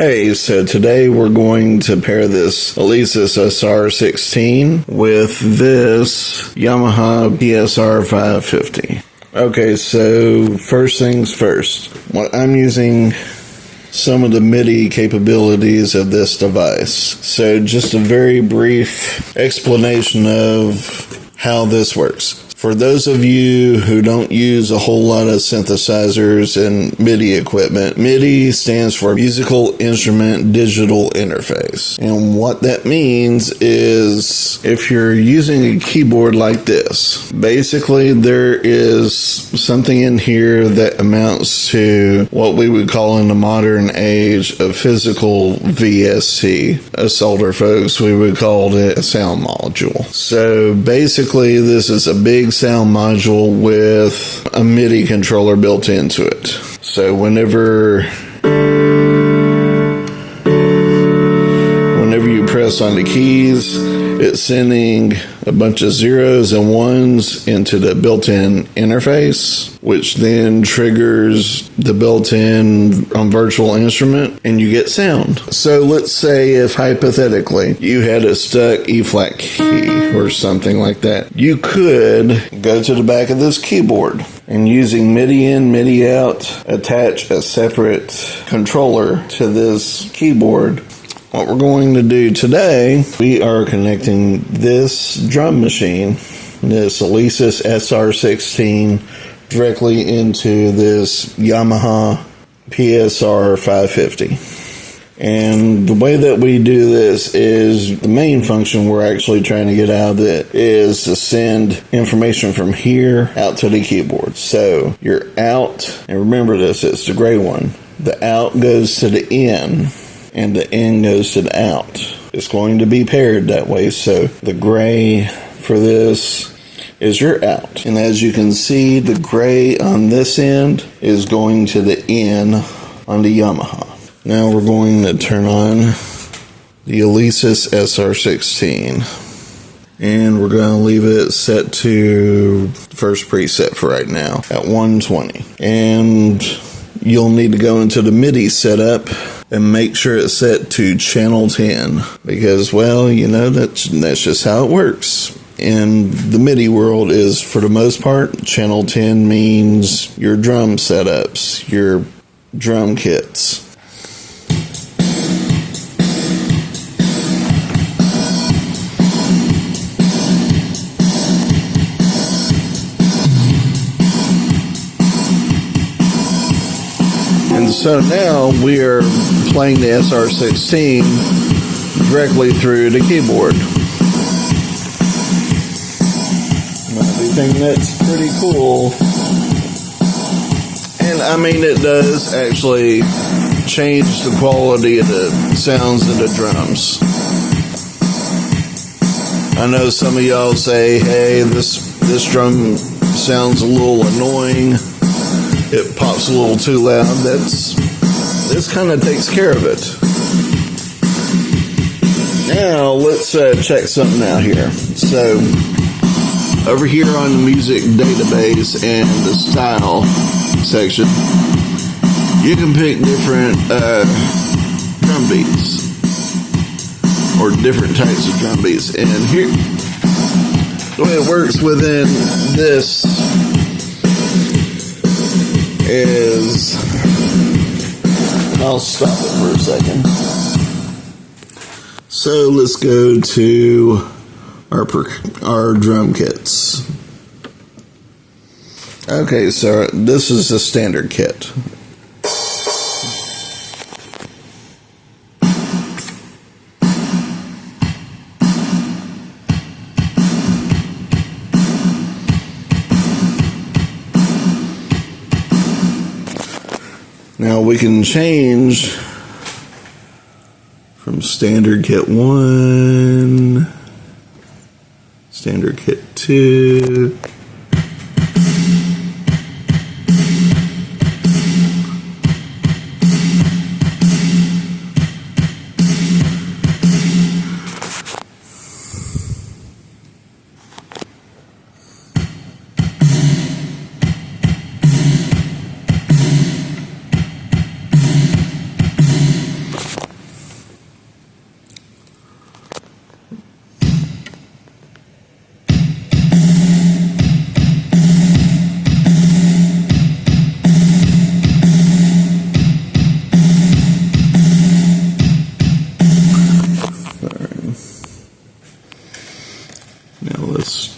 Hey, so today we're going to pair this Alesis SR16 with this Yamaha PSR-550. Okay, so first things first. I'm using some of the MIDI capabilities of this device. So just a very brief explanation of how this works. For those of you who don't use a whole lot of synthesizers and MIDI equipment, MIDI stands for Musical Instrument Digital Interface. And what that means is if you're using a keyboard like this, basically there is something in here that amounts to what we would call in the modern age a physical VST. Us older folks, we would call it a sound module. So basically this is a big sound module with a MIDI controller built into it. So whenever you press on the keys, it's sending a bunch of zeros and ones into the built-in interface, which then triggers the built-in virtual instrument and you get sound. So let's say if hypothetically you had a stuck E-flat key or something like that, you could go to the back of this keyboard and using MIDI in, MIDI out, attach a separate controller to this keyboard. What we're going to do today, we are connecting this drum machine, this Alesis SR16, directly into this Yamaha PSR-550. And the way that we do this is the main function we're actually trying to get out of it is to send information from here out to the keyboard. So your out, and remember this, it's the gray one, the out goes to the in, and the in goes to the out. It's going to be paired that way, so the gray for this is your out. And as you can see, the gray on this end is going to the in on the Yamaha. Now we're going to turn on the Alesis SR16. And we're going to leave it set to the first preset for right now at 120. And you'll need to go into the MIDI setup and make sure it's set to channel 10 because, well, you know, that's just how it works. In the MIDI world is, for the most part, channel 10 means your drum setups, your drum kits. So now we are playing the SR16 directly through the keyboard. I think that's pretty cool. And I mean, it does actually change the quality of the sounds of the drums. I know some of y'all say, hey, this drum sounds a little annoying. It pops a little too loud. This kind of takes care of it. Now let's check something out here. So over here on the music database and the style section, you can pick different drum beats or different types of drum beats. And here, the way it works within this is, I'll stop it for a second. So let's go to our drum kits. Okay, so this is the standard kit. Now we can change from standard kit 1, standard kit 2,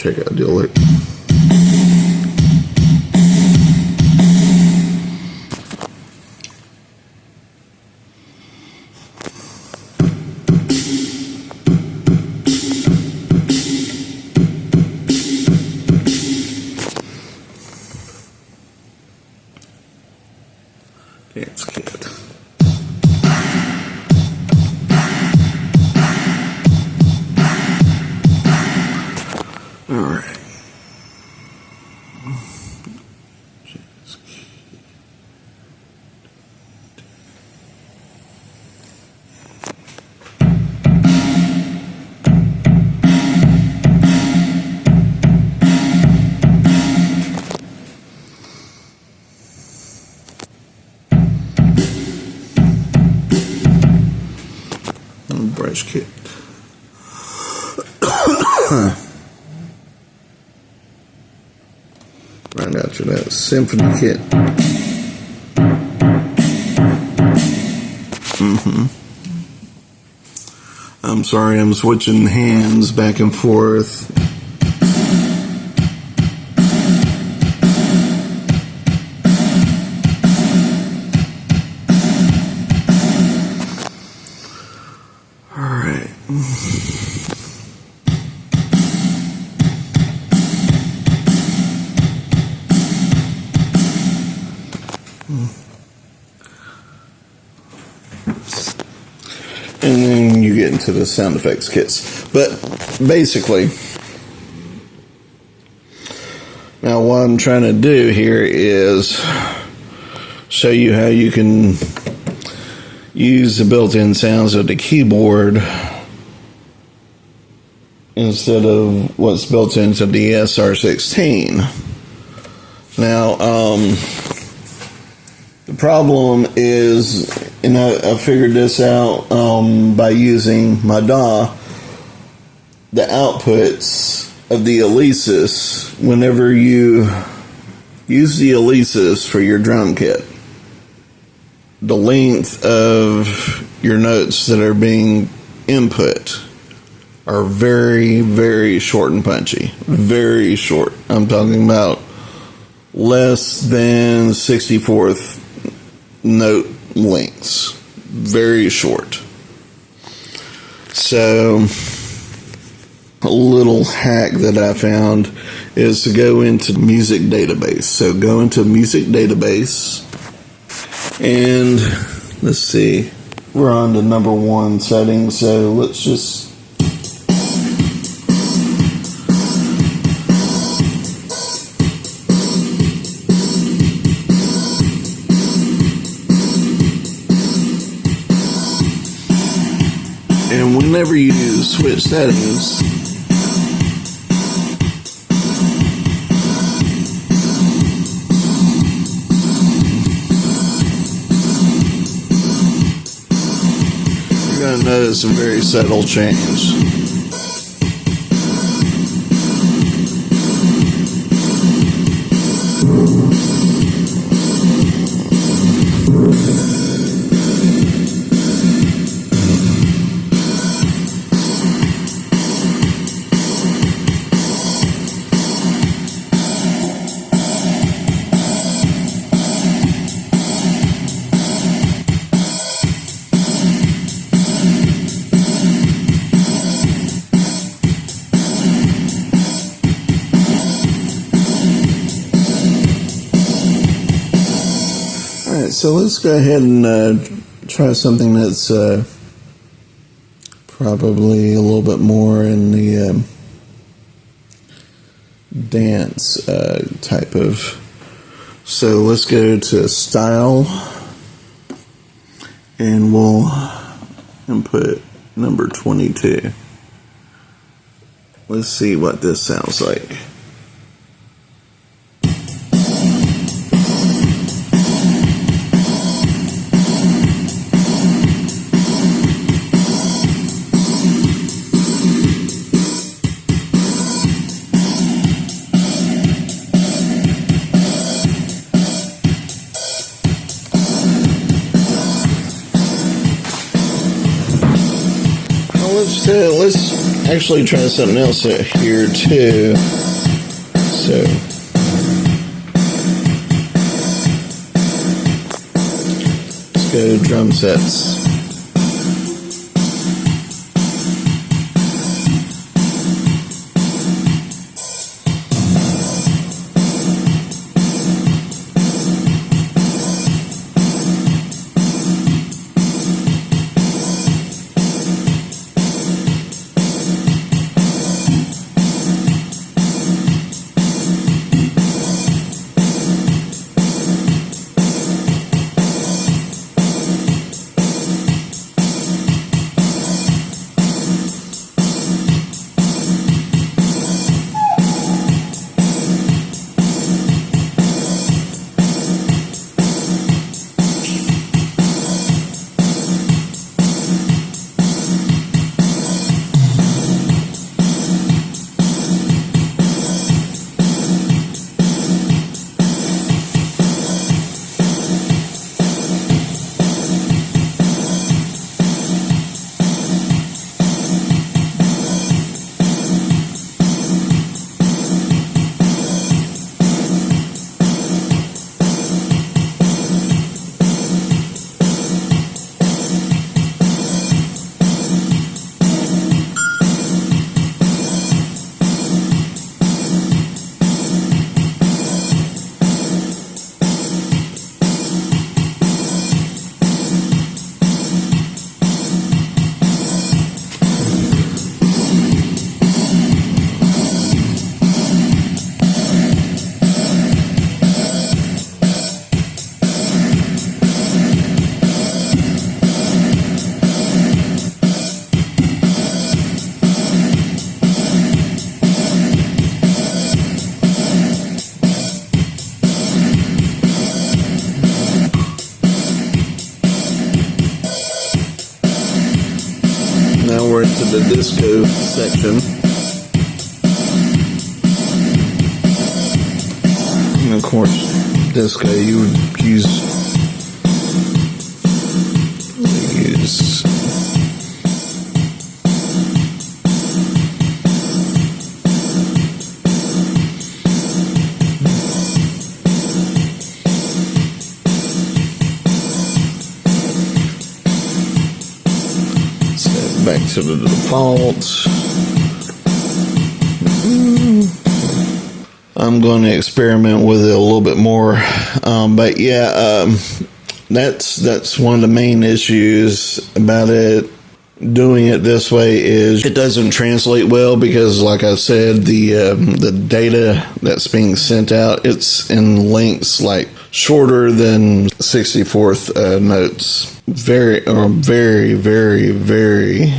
check out the alert. Dance kit. All right. Brush kit. Right after that, symphony kit. I'm sorry, I'm switching hands back and forth. And then you get into the sound effects kits. But basically, now what I'm trying to do here is show you how you can use the built-in sounds of the keyboard instead of what's built into the SR16. Now, the problem is, and I figured this out by using my DAW, the outputs of the Alesis, whenever you use the Alesis for your drum kit, the length of your notes that are being input are very, very short and punchy. Very short. I'm talking about less than 64th note lengths. Very short. So a little hack that I found is to go into music database. So go into music database and let's see, we're on the number 1 setting, so let's just and whenever you switch settings, you're going to notice a very subtle change. Alright, so let's go ahead and try something that's probably a little bit more in the dance type of. So let's go to style and we'll input number 22. Let's see what this sounds like. Let's actually try something else here too. So let's go drum sets. Now we're into the disco section. And of course, disco you would use back to the default. I'm going to experiment with it a little bit more, but yeah, that's one of the main issues about it. Doing it this way is it doesn't translate well because, like I said, the data that's being sent out, it's in lengths like shorter than 64th notes. Very, very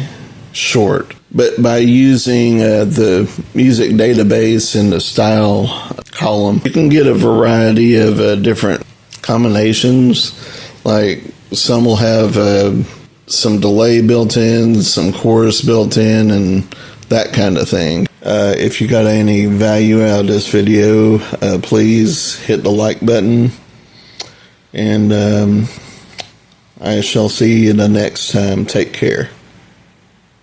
short. But by using the music database in the style column, you can get a variety of different combinations. Like some will have some delay built in, some chorus built in, and that kind of thing. If you got any value out of this video, please hit the like button. And I shall see you the next time. Take care.